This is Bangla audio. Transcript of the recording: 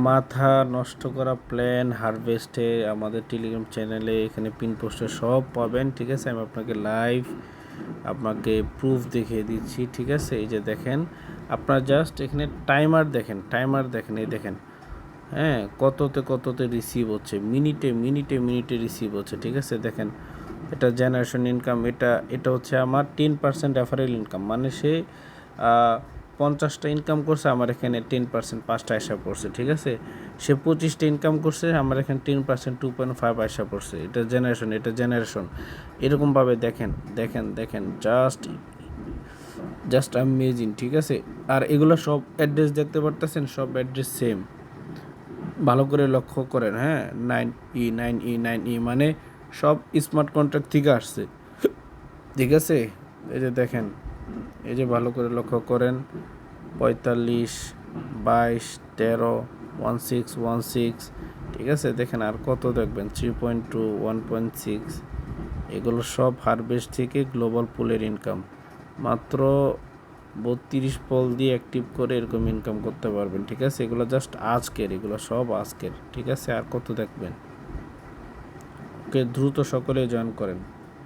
মাথা নষ্ট করা প্ল্যান হারভেস্টে আমাদের টেলিগ্রাম চ্যানেলে এখানে পিন পোস্টে সব পাবেন, ঠিক আছে। আমি আপনাকে লাইভ আপনাকে প্রুফ দেখিয়ে দিচ্ছি, ঠিক আছে। এই যে দেখেন, আপনার জাস্ট এখানে টাইমার দেখেন, এই দেখেন, হ্যাঁ, কততে রিসিভ হচ্ছে, মিনিটে রিসিভ হচ্ছে, ঠিক আছে। দেখেন, এটা জেনারেশন ইনকাম, এটা হচ্ছে আমার 10% রেফারেল ইনকাম, মানে সে 50টা ইনকাম করছে, আমার এখানে 10% 5টা আসা পড়ছে, ঠিক আছে। সে 25টা ইনকাম করছে, আমার এখানে 10% 2.5 আসা পড়ছে। এটা জেনারেশন এরকমভাবে দেখেন, জাস্ট অ্যামেজিং, ঠিক আছে। আর এগুলো সব অ্যাড্রেস দেখতে পারতেছেন, সব অ্যাড্রেস সেম, ভালো করে লক্ষ্য করেন, হ্যাঁ। 9E মানে সব স্মার্ট কন্ট্রাক্ট থেকে আসছে, ঠিক আছে। এই যে দেখেন, এই যে ভালো করে লক্ষ্য করেন, 45, 22, 13, 1616, ঠিক আছে। দেখেন আর কত দেখবেন, 3.2, 1.6, এগুলো সব হারভেস্ট থেকে গ্লোবাল পুলের ইনকাম। মাত্র 32 পল দিয়ে অ্যাক্টিভ করে এরকম ইনকাম করতে পারবেন, ঠিক আছে। এগুলো জাস্ট এগুলো সব আজকের, ঠিক আছে। আর কত দেখবেন। ওকে, দ্রুত সকলে জয়েন করেন।